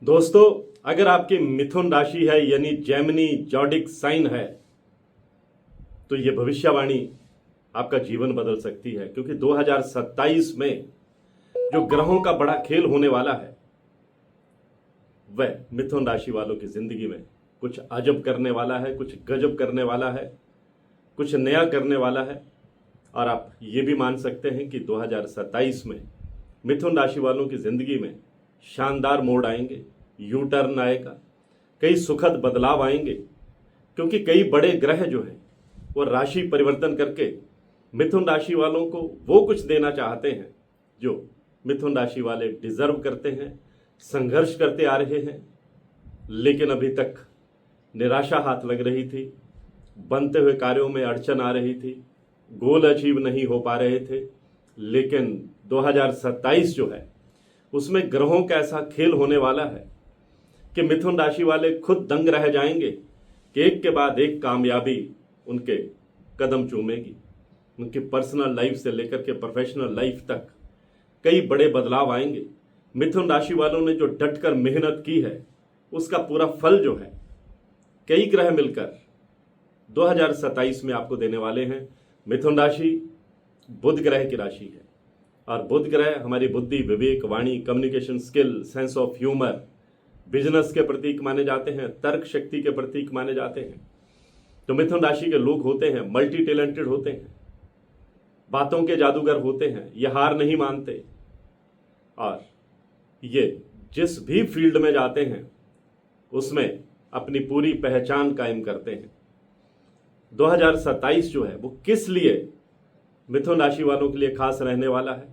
दोस्तों, अगर आपकी मिथुन राशि है यानी जेमिनी जॉडिक साइन है तो यह भविष्यवाणी आपका जीवन बदल सकती है, क्योंकि 2027 में जो ग्रहों का बड़ा खेल होने वाला है वह मिथुन राशि वालों की जिंदगी में कुछ अजब करने वाला है, कुछ गजब करने वाला है, कुछ नया करने वाला है। और आप ये भी मान सकते हैं कि 2027 में मिथुन राशि वालों की जिंदगी में शानदार मोड़ आएंगे, यू टर्न आएगा, कई सुखद बदलाव आएंगे, क्योंकि कई बड़े ग्रह जो हैं वो राशि परिवर्तन करके मिथुन राशि वालों को वो कुछ देना चाहते हैं जो मिथुन राशि वाले डिजर्व करते हैं, संघर्ष करते आ रहे हैं, लेकिन अभी तक निराशा हाथ लग रही थी, बनते हुए कार्यों में अड़चन आ रही थी, गोल अचीव नहीं हो पा रहे थे। लेकिन 2027 जो है उसमें ग्रहों का ऐसा खेल होने वाला है कि मिथुन राशि वाले खुद दंग रह जाएंगे कि एक के बाद एक कामयाबी उनके कदम चूमेगी। उनकी पर्सनल लाइफ से लेकर के प्रोफेशनल लाइफ तक कई बड़े बदलाव आएंगे। मिथुन राशि वालों ने जो डटकर मेहनत की है उसका पूरा फल जो है कई ग्रह मिलकर 2027 में आपको देने वाले हैं। मिथुन राशि बुध ग्रह की राशि है और बुध ग्रह हमारी बुद्धि, विवेक, वाणी, communication skill, sense of humour, business के प्रतीक माने जाते हैं, तर्क शक्ति के प्रतीक माने जाते हैं। तो मिथुन राशि के लोग होते हैं मल्टी टैलेंटेड होते हैं, बातों के जादूगर होते हैं, ये हार नहीं मानते और ये जिस भी फील्ड में जाते हैं उसमें अपनी पूरी पहचान कायम करते हैं। 2027 जो है वो किस लिए मिथुन राशि वालों के लिए खास रहने वाला है,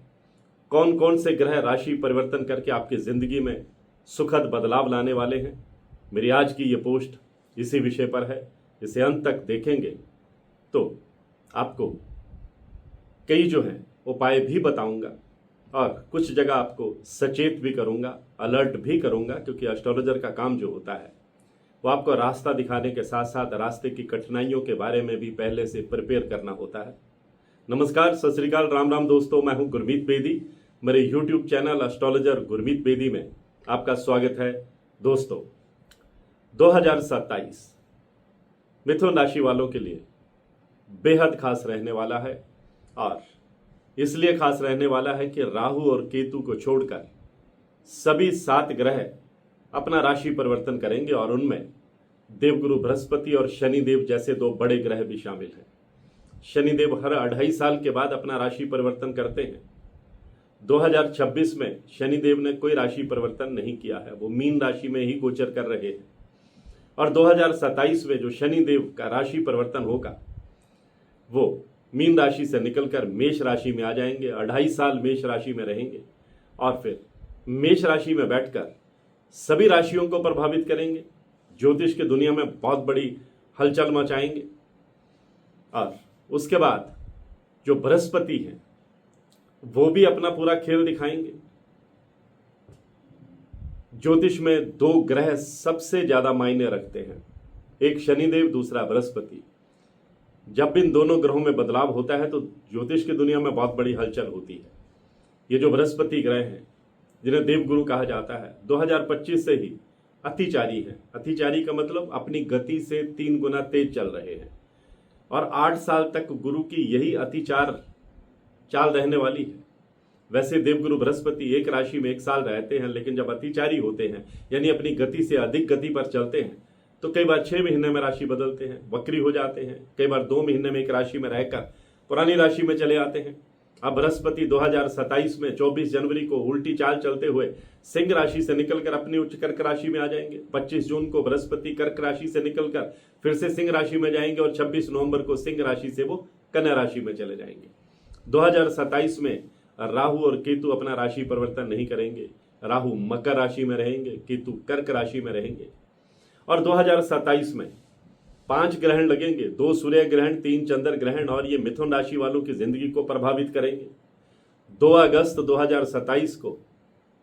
कौन कौन से ग्रह राशि परिवर्तन करके आपकी जिंदगी में सुखद बदलाव लाने वाले हैं, मेरी आज की ये पोस्ट इसी विषय पर है। इसे अंत तक देखेंगे तो आपको कई जो हैं उपाय भी बताऊंगा और कुछ जगह आपको सचेत भी करूंगा, अलर्ट भी करूंगा, क्योंकि एस्ट्रोलॉजर का काम जो होता है वो आपको रास्ता दिखाने के साथ साथ रास्ते की कठिनाइयों के बारे में भी पहले से प्रिपेयर करना होता है। नमस्कार, सत श्री अकाल, राम राम दोस्तों, मैं हूं गुरमीत बेदी। मेरे YouTube channel astrologer Gurmeet Bedi में आपका स्वागत है। दोस्तों, 2027 मिथुन राशि वालों के लिए बेहद खास रहने वाला है और इसलिए खास रहने वाला है कि राहु और केतु को छोड़कर सभी 7 ग्रह अपना राशि परिवर्तन करेंगे और उनमें देवगुरु बृहस्पति और शनिदेव जैसे 2 बड़े ग्रह भी शामिल हैं। शनिदेव हर 2.5 साल के बाद अपना राशि परिवर्तन करते हैं। 2026 में शनिदेव ने कोई राशि परिवर्तन नहीं किया है, वो मीन राशि में ही गोचर कर रहे हैं। और 2027 में जो शनिदेव का राशि परिवर्तन होगा वो मीन राशि से निकलकर मेष राशि में आ जाएंगे, 2.5 साल मेष राशि में रहेंगे और फिर मेष राशि में बैठकर सभी राशियों को प्रभावित करेंगे, ज्योतिष की दुनिया में बहुत बड़ी हलचल मचाएंगे। और उसके बाद जो बृहस्पति हैं वो भी अपना पूरा खेल दिखाएंगे। ज्योतिष में 2 ग्रह सबसे ज्यादा मायने रखते हैं, एक शनिदेव, दूसरा बृहस्पति। जब इन दोनों ग्रहों में बदलाव होता है तो ज्योतिष की दुनिया में बहुत बड़ी हलचल होती है। ये जो बृहस्पति ग्रह हैं जिन्हें देवगुरु कहा जाता है, 2025 से ही अतिचारी है। अतिचारी का मतलब अपनी गति से 3 गुना तेज चल रहे हैं और 8 साल तक गुरु की यही अतिचार चाल रहने वाली है। वैसे देवगुरु बृहस्पति एक राशि में 1 साल रहते हैं, लेकिन जब अतिचारी होते हैं यानी अपनी गति से अधिक गति पर चलते हैं तो कई बार 6 महीने में राशि बदलते हैं, वक्री हो जाते हैं, कई बार 2 महीने में एक राशि में रहकर पुरानी राशि में चले आते हैं। अब बृहस्पति 2027 में 24 जनवरी को उल्टी चाल चलते हुए सिंह राशि से निकलकर अपनी उच्च कर्क राशि में आ जाएंगे। 25 जून को बृहस्पति कर्क राशि से निकलकर फिर से सिंह राशि में जाएंगे और 26 नवंबर को सिंह राशि से वो कन्या राशि में चले जाएंगे। 2027 में राहु और केतु अपना राशि परिवर्तन नहीं करेंगे। राहु मकर राशि में रहेंगे, केतु कर्क राशि में रहेंगे। और 2027 में 5 ग्रहण लगेंगे, 2 सूर्य ग्रहण, 3 चंद्र ग्रहण, और ये मिथुन राशि वालों की जिंदगी को प्रभावित करेंगे। 2 अगस्त 2027 को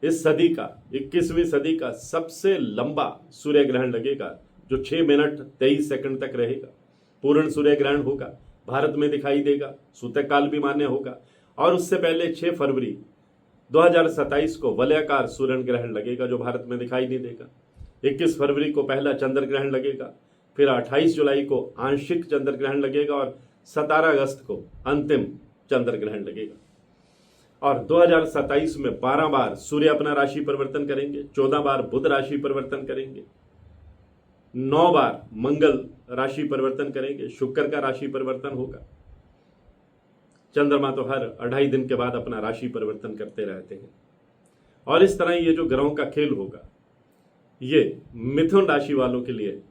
इस सदी का, 21वीं सदी का सबसे लंबा सूर्य ग्रहण लगेगा जो 6 मिनट 23 सेकंड तक रहेगा। पूर्ण सूर्य ग्रहण होगा, भारत में दिखाई देगा, सूतक काल भी मान्य होगा। और उससे पहले 6 फरवरी 2027 को वलयाकार सूर्य ग्रहण लगेगा जो भारत में दिखाई नहीं देगा। 21 फरवरी को पहला चंद्र ग्रहण लगेगा, फिर 28 जुलाई को आंशिक चंद्र ग्रहण लगेगा और 17 अगस्त को अंतिम चंद्र ग्रहण लगेगा। और 2027 में 12 बार सूर्य अपना राशि परिवर्तन करेंगे, 14 बार बुध राशि परिवर्तन करेंगे, 9 बार मंगल राशि परिवर्तन करेंगे, शुक्र का राशि परिवर्तन होगा। चंद्रमा तो हर 2.5 दिन के बाद अपना राशि परिवर्तन करते रहते हैं। और इस तरह ये जो ग्रहों का खेल होगा ये मिथुन राशि वालों के लिए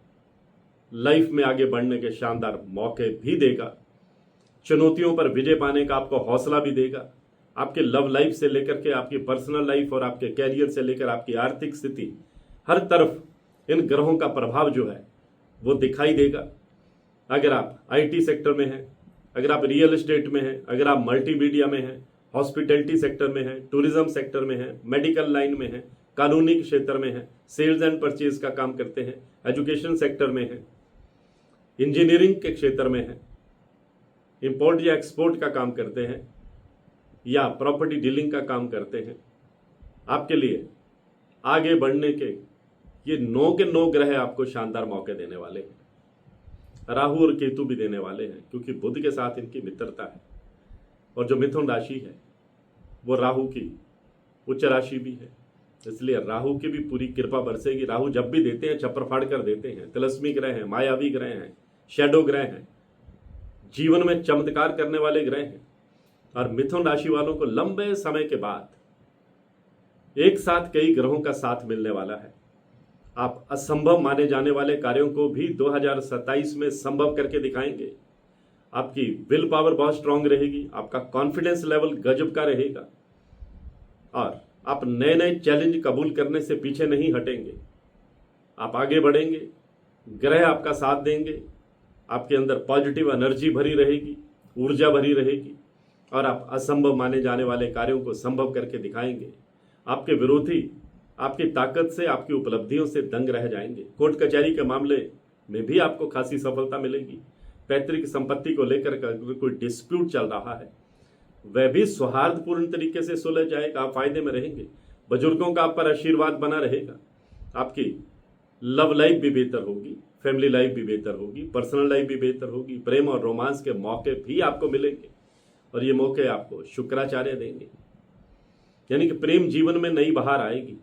लाइफ में आगे बढ़ने के शानदार मौके भी देगा, चुनौतियों पर विजय पाने का आपको हौसला भी देगा। आपके लव लाइफ से लेकर के आपकी पर्सनल लाइफ और आपके कैरियर से लेकर आपकी आर्थिक स्थिति, हर तरफ इन ग्रहों का प्रभाव जो है वो दिखाई देगा। अगर आप आईटी सेक्टर में हैं, अगर आप रियल एस्टेट में हैं, अगर आप मल्टीमीडिया में हैं, हॉस्पिटैलिटी सेक्टर में हैं, टूरिज्म सेक्टर में हैं, मेडिकल लाइन में हैं, कानूनी क्षेत्र में हैं, सेल्स एंड परचेज का काम करते हैं, एजुकेशन सेक्टर में हैं, इंजीनियरिंग के क्षेत्र में हैं, इंपोर्ट या एक्सपोर्ट का काम करते हैं या प्रॉपर्टी डीलिंग का काम करते हैं, आपके लिए आगे बढ़ने के ये 9 के 9 ग्रह आपको शानदार मौके देने वाले हैं। राहु और केतु भी देने वाले हैं क्योंकि बुध के साथ इनकी मित्रता है। और जो मिथुन राशि है वो राहु की उच्च राशि भी है, इसलिए राहु की भी पूरी कृपा बरसेगी। राहु जब भी देते हैं छप्पर फाड़ कर देते हैं। तिलस्मी ग्रह हैं, मायावी ग्रह हैं, शैडो ग्रह हैं, जीवन में चमत्कार करने वाले ग्रह हैं। और मिथुन राशि वालों को लंबे समय के बाद एक साथ कई ग्रहों का साथ मिलने वाला है। आप असंभव माने जाने वाले कार्यों को भी 2027 में संभव करके दिखाएंगे। आपकी विल पावर बहुत स्ट्रांग रहेगी, आपका कॉन्फिडेंस लेवल गजब का रहेगा और आप नए नए चैलेंज कबूल करने से पीछे नहीं हटेंगे। आप आगे बढ़ेंगे, ग्रह आपका साथ देंगे, आपके अंदर पॉजिटिव एनर्जी भरी रहेगी, ऊर्जा भरी रहेगी और आप असंभव माने जाने वाले कार्यों को संभव करके दिखाएंगे। आपके विरोधी आपकी ताकत से, आपकी उपलब्धियों से दंग रह जाएंगे। कोर्ट कचहरी के मामले में भी आपको खासी सफलता मिलेगी। पैतृक संपत्ति को लेकर कोई डिस्प्यूट चल रहा है वह भी सौहार्दपूर्ण तरीके से सुलझ जाएगा, आप फायदे में रहेंगे। बुजुर्गों का आप पर आशीर्वाद बना रहेगा। आपकी लव लाइफ भी बेहतर होगी, फैमिली लाइफ भी बेहतर होगी, पर्सनल लाइफ भी बेहतर होगी। प्रेम और रोमांस के मौके भी आपको मिलेंगे और ये मौके आपको शुक्राचार्य देंगे, यानी कि प्रेम जीवन में नई बहार आएगी।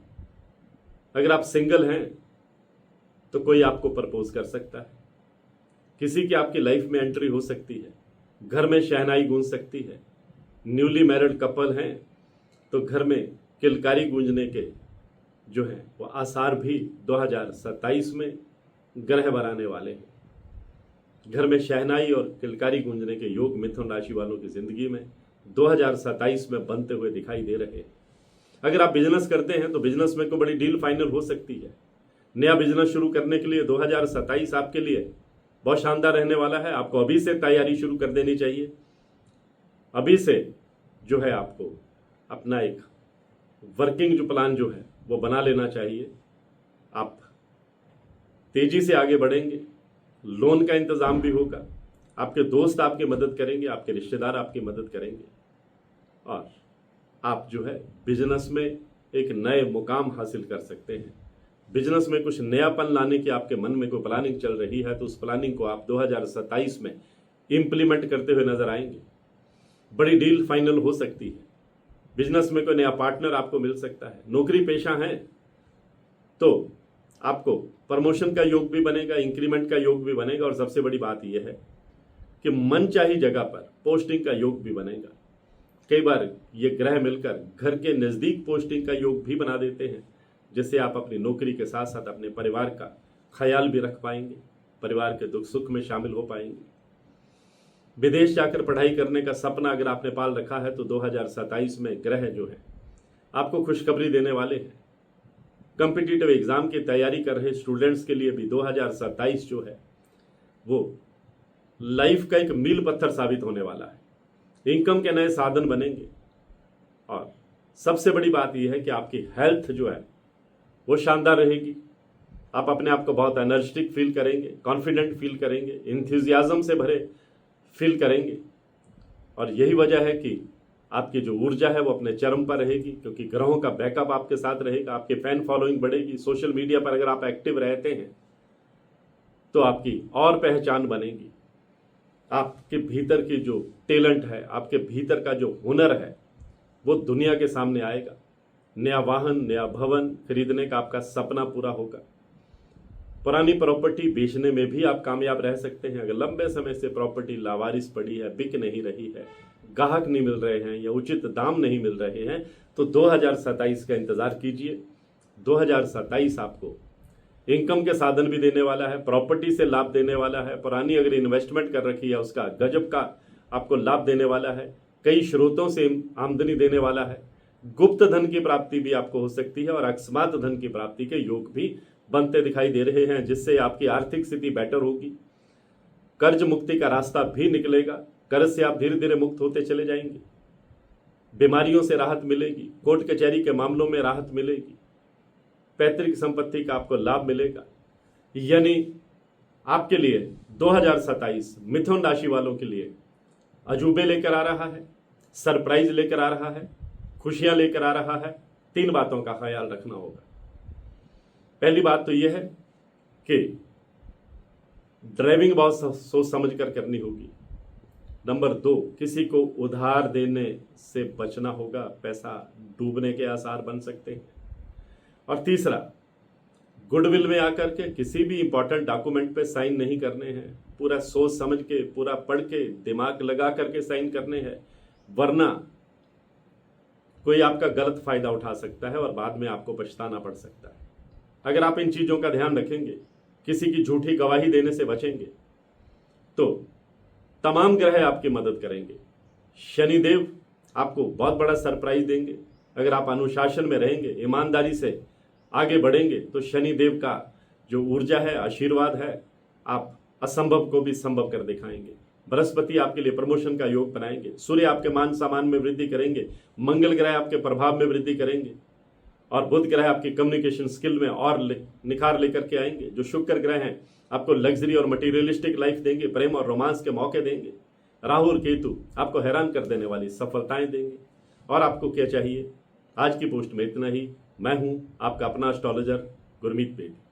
अगर आप सिंगल हैं तो कोई आपको प्रपोज कर सकता है, किसी की आपकी लाइफ में एंट्री हो सकती है, घर में शहनाई गूंज सकती है। न्यूली मैरिड कपल हैं तो घर में किलकारी गूंजने के जो है वो आसार भी 2027 में ग्रह बनाने वाले हैं। घर में शहनाई और किलकारी गूंजने के योग मिथुन राशि वालों की जिंदगी में 2027 में बनते हुए दिखाई दे रहे हैं। अगर आप बिजनेस करते हैं तो बिजनेस में कोई बड़ी डील फाइनल हो सकती है। नया बिजनेस शुरू करने के लिए 2027 आपके लिए बहुत शानदार रहने वाला है। आपको अभी से तैयारी शुरू कर देनी चाहिए। अभी से जो है आपको अपना एक वर्किंग जो प्लान जो है वो बना लेना चाहिए। आप तेजी से आगे बढ़ेंगे, लोन का इंतजाम भी होगा, आपके दोस्त आपकी मदद करेंगे, आपके रिश्तेदार आपकी मदद करेंगे और आप जो है बिजनेस में एक नए मुकाम हासिल कर सकते हैं। बिजनेस में कुछ नयापन लाने की आपके मन में कोई प्लानिंग चल रही है तो उस प्लानिंग को आप 2027 में इंप्लीमेंट करते हुए नजर आएंगे। बड़ी डील फाइनल हो सकती है। बिजनेस में कोई नया पार्टनर आपको मिल सकता है। नौकरी पेशा है तो आपको प्रमोशन का योग भी बनेगा, इंक्रीमेंट का योग भी बनेगा और सबसे बड़ी बात यह है कि मनचाही जगह पर पोस्टिंग का योग भी बनेगा। कई बार ये ग्रह मिलकर घर के नज़दीक पोस्टिंग का योग भी बना देते हैं, जिससे आप अपनी नौकरी के साथ साथ अपने परिवार का ख्याल भी रख पाएंगे, परिवार के दुख सुख में शामिल हो पाएंगे। विदेश जाकर पढ़ाई करने का सपना अगर आपने पाल रखा है तो 2027 में ग्रह जो है आपको खुशखबरी देने वाले हैं। कॉम्पिटिटिव एग्जाम की तैयारी कर रहे स्टूडेंट्स के लिए भी 2027 जो है वो लाइफ का एक मील पत्थर साबित होने वाला है। इनकम के नए साधन बनेंगे और सबसे बड़ी बात यह है कि आपकी हेल्थ जो है वो शानदार रहेगी। आप अपने आप को बहुत एनर्जेटिक फील करेंगे, कॉन्फिडेंट फील करेंगे, इंथुजियाज्म से भरे फील करेंगे और यही वजह है कि आपकी जो ऊर्जा है वो अपने चरम पर रहेगी, क्योंकि ग्रहों का बैकअप आपके साथ रहेगा। आपके फैन फॉलोइंग बढ़ेगी। सोशल मीडिया पर अगर आप एक्टिव रहते हैं तो आपकी और पहचान बनेगी। आपके भीतर की जो टैलेंट है, आपके भीतर का जो हुनर है, वो दुनिया के सामने आएगा। नया वाहन, नया भवन खरीदने का आपका सपना पूरा होगा। पुरानी प्रॉपर्टी बेचने में भी आप कामयाब रह सकते हैं। अगर लंबे समय से प्रॉपर्टी लावारिस पड़ी है, बिक नहीं रही है, ग्राहक नहीं मिल रहे हैं या उचित दाम नहीं मिल रहे हैं, तो 2027 का इंतजार कीजिए। 2027 आपको इनकम के साधन भी देने वाला है, प्रॉपर्टी से लाभ देने वाला है। पुरानी अगर इन्वेस्टमेंट कर रखी है उसका गजब का आपको लाभ देने वाला है। कई स्रोतों से आमदनी देने वाला है। गुप्त धन की प्राप्ति भी आपको हो सकती है और अकस्मात धन की प्राप्ति के योग भी बनते दिखाई दे रहे हैं, जिससे आपकी आर्थिक स्थिति बेटर होगी। कर्ज मुक्ति का रास्ता भी निकलेगा। कर्ज से आप धीरे धीरे मुक्त होते चले जाएंगे। बीमारियों से राहत मिलेगी। कोर्ट कचहरी के मामलों में राहत मिलेगी। पैतृक संपत्ति का आपको लाभ मिलेगा। यानी आपके लिए 2027 मिथुन राशि वालों के लिए अजूबे लेकर आ रहा है, सरप्राइज लेकर आ रहा है, खुशियां लेकर आ रहा है। 3 बातों का ख्याल रखना होगा। पहली बात तो यह है कि ड्राइविंग बहुत सोच समझ कर करनी होगी। नंबर 2, किसी को उधार देने से बचना होगा, पैसा डूबने के आसार बन सकते हैं। और तीसरा, गुडविल में आकर के किसी भी इंपॉर्टेंट डॉक्यूमेंट पे साइन नहीं करने हैं। पूरा सोच समझ के, पूरा पढ़ के, दिमाग लगा करके साइन करने हैं, वरना कोई आपका गलत फायदा उठा सकता है और बाद में आपको पछताना पड़ सकता है। अगर आप इन चीजों का ध्यान रखेंगे, किसी की झूठी गवाही देने से बचेंगे, तो तमाम ग्रह आपकी मदद करेंगे। शनिदेव आपको बहुत बड़ा सरप्राइज देंगे। अगर आप अनुशासन में रहेंगे, ईमानदारी से आगे बढ़ेंगे, तो शनिदेव का जो ऊर्जा है, आशीर्वाद है, आप असंभव को भी संभव कर दिखाएंगे। बृहस्पति आपके लिए प्रमोशन का योग बनाएंगे। सूर्य आपके मान सम्मान में वृद्धि करेंगे। मंगल ग्रह आपके प्रभाव में वृद्धि करेंगे और बुध ग्रह आपकी कम्युनिकेशन स्किल में और निखार लेकर के आएंगे। जो शुक्र ग्रह हैं आपको लग्जरी और मटीरियलिस्टिक लाइफ देंगे, प्रेम और रोमांस के मौके देंगे। राहु और केतु आपको हैरान कर देने वाली सफलताएं देंगे। और आपको क्या चाहिए? आज की पोस्ट में इतना ही। मैं हूं आपका अपना एस्ट्रोलॉजर गुरमीत बेदी।